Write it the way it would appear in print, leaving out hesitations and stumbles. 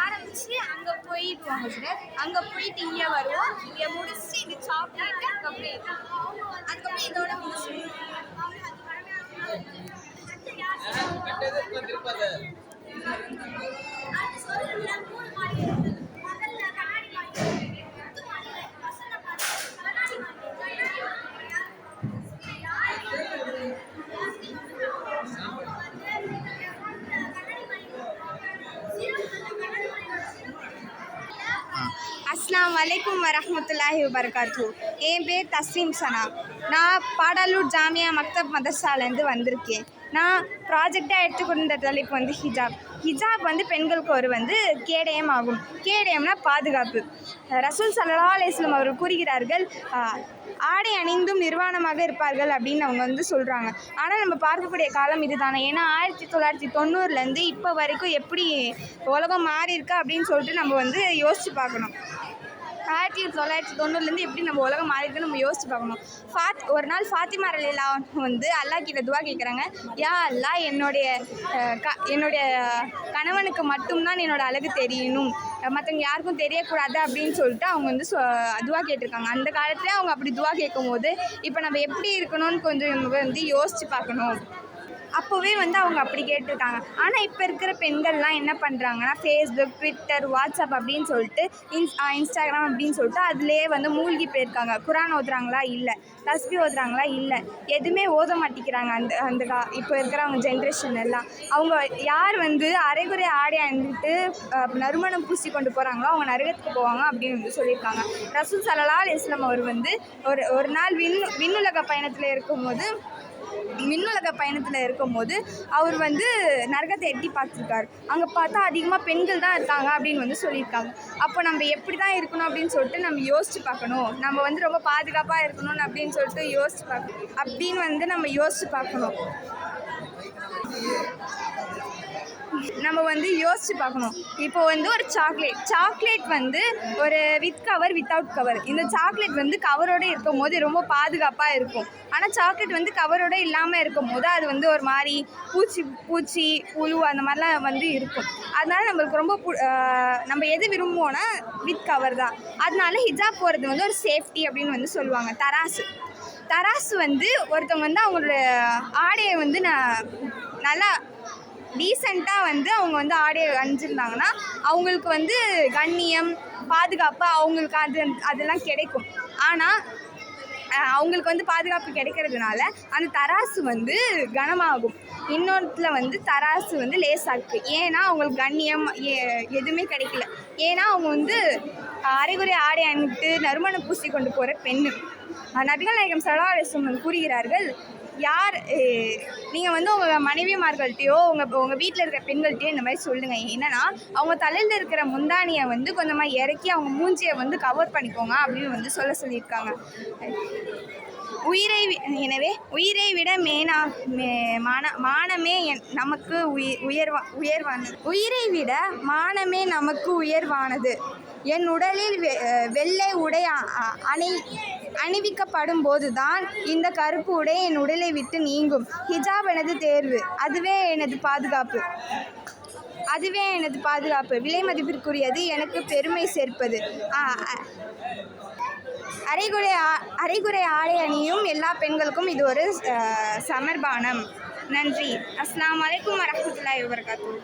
ஆரம்பிச்சு அங்க போயிடுவாங்க சார். அங்க போயிட்டு இங்க வருவோம். இங்க முடிச்சுட்டு இது சாக்லேட் அதுக்கப்புறம் இதோட முடிச்சு அஸ்ஸலாமு அலைக்கும் வரஹ்மத்துல்லாஹி வபரகாத்துஹு. என் பேர் தஸ்லீம் சனா. நான் பாடாலூர் ஜாமியா மக்தப் மதர்சாலேருந்து வந்திருக்கேன். நான் ப்ராஜெக்டாக எடுத்துக்கொண்ட தலைப்பு வந்து ஹிஜாப் வந்து பெண்களுக்கு ஒரு கேடயம் ஆகும். கேடயம்னா பாதுகாப்பு. ரசூல் ஸல்லல்லாஹு அலைஹி வஸல்லம் அவர்கள் கூறுகிறார்கள், ஆடை அணிந்தும் நிர்வாணமாக இருப்பார்கள் அப்படின்னு அவங்க சொல்கிறாங்க. ஆனால் நம்ம பார்க்கக்கூடிய காலம் இது தானே. ஏன்னா 1990லேருந்து இப்போ வரைக்கும் எப்படி உலகம் மாறி இருக்கா அப்படின்னு சொல்லிட்டு நம்ம யோசித்து பார்க்கணும். 1990லேருந்து எப்படி நம்ம உலகம் மாறி இருக்குன்னு நம்ம யோசிச்சு பார்க்கணும். ஒரு நாள் ஃபாத்திமா ரலியல்லாஹு அன்ஹா அல்லாஹ் கிட்ட துவா கேட்குறாங்க, யா அல்லாஹ் என்னுடைய கணவனுக்கு மட்டும்தான் என்னோட அழகு தெரியணும், மற்றவங்க யாருக்கும் தெரியக்கூடாது அப்படின்னு சொல்லிட்டு அவங்க துவா கேட்டிருக்காங்க. அந்த காலத்துலேயே அவங்க அப்படி துவா கேட்கும் போது இப்போ நம்ம எப்படி இருக்கணும்னு கொஞ்சம் நம்ம யோசித்து பார்க்கணும். அப்போவே அவங்க அப்படி கேட்டிருக்காங்க. ஆனால் இப்போ இருக்கிற பெண்கள்லாம் என்ன பண்ணுறாங்கன்னா, ஃபேஸ்புக், ட்விட்டர், வாட்ஸ்அப் அப்படின்னு சொல்லிட்டு இன்ஸ்டாகிராம் அப்படின்னு சொல்லிட்டு அதிலே மூழ்கி போயிருக்காங்க. குரான் ஓதுறாங்களா? இல்லை. தஸ்பீஹ் ஓதுறாங்களா? இல்லை. எதுவுமே ஓத மாட்டேங்கிறாங்க. அந்த இப்போ இருக்கிறவங்க ஜென்ரேஷன் எல்லாம் அவங்க யார் அரைகுறை ஆடை அணிந்துட்டு நறுமணம் பூசி கொண்டு போகிறாங்களோ அவங்க நரகத்துக்கு போவாங்க அப்படின்னு சொல்லியிருக்காங்க. ரசூல் ஸல்லல்லாஹு அலைஹி வஸல்லம் அவர் ஒரு நாள் விண்ணுலக பயணத்தில் இருக்கும்போது அவர் நரகத்தை எட்டி பார்த்துருக்காரு. அங்கே பார்த்தா அதிகமாக பெண்கள் தான் இருக்காங்க அப்படின்னு சொல்லியிருக்காங்க. அப்போ நம்ம எப்படி தான் இருக்கணும் அப்படின்னு சொல்லிட்டு நம்ம யோசித்து பார்க்கணும். நம்ம ரொம்ப பாதுகாப்பாக இருக்கணும்னு அப்படின்னு சொல்லிட்டு நம்ம யோசித்து பார்க்கணும். நம்ம யோசித்து பார்க்கணும். இப்போ ஒரு சாக்லேட் ஒரு வித் கவர், வித்தவுட் கவர். இந்த சாக்லேட் கவரோடு இருக்கும் போது ரொம்ப பாதுகாப்பாக இருக்கும். ஆனால் சாக்லேட் கவரோடு இல்லாமல் இருக்கும் போது அது ஒரு மாதிரி பூச்சி புழு அந்த மாதிரிலாம் இருக்கும். அதனால நம்மளுக்கு ரொம்ப நம்ம எது விரும்புவோன்னா வித் கவர் தான். அதனால ஹிஜாப் போகிறது ஒரு சேஃப்டி அப்படின்னு சொல்லுவாங்க. தராசு ஒருத்தவங்க அவங்களோட ஆடையை நல்லா டீசெண்டாக அவங்க ஆடையை அணிஞ்சிருந்தாங்கன்னா அவங்களுக்கு கண்ணியம், பாதுகாப்பு அவங்களுக்கு அதெல்லாம் கிடைக்கும். ஆனால் அவங்களுக்கு பாதுகாப்பு கிடைக்கிறதுனால அந்த தராசு கனமாகும். இன்னொருத்தில் தராசு லேசாக்கு. ஏன்னா அவங்களுக்கு கண்ணியம் எதுவுமே கிடைக்கல. ஏன்னா அவங்க அரைகுறை ஆடை அணிட்டு நறுமணம் பூசி கொண்டு போகிற பெண்ணு. நபிகள் நாயகம் ஸல்லல்லாஹு அலைஹி வஸல்லம் கூறுகிறார்கள், நீங்கள் உங்கள் மனைவிமார்கள்ட்டையோ உங்கள் வீட்டில் இருக்கிற பெண்கள்கிட்டையோ இந்த மாதிரி சொல்லுங்கள். என்னென்னா அவங்க தலையில் இருக்கிற முந்தானியை கொஞ்சமாக இறக்கி அவங்க மூஞ்சியை கவர் பண்ணிக்கோங்க அப்படின்னு சொல்லியிருக்காங்க. உயிரை விட மானமே நமக்கு உயர்வானது. உயிரை விட மானமே நமக்கு உயர்வானது. என் உடலில் வெள்ளை உடை அணிவிக்கப்படும் போதுதான் இந்த கருப்பு உடை என் உடலை விட்டு நீங்கும். ஹிஜாப் எனது தேர்வு. அதுவே எனது பாதுகாப்பு. விலை மதிப்பிற்குரியது, எனக்கு பெருமை சேர்ப்பது. அரைகுறை ஆடை அணியும் எல்லா பெண்களுக்கும் இது ஒரு சமர்பானம். நன்றி. அஸ்ஸலாமு அலைக்கும் வரஹ்மத்துல்லாஹி வபரகாத்துஹு.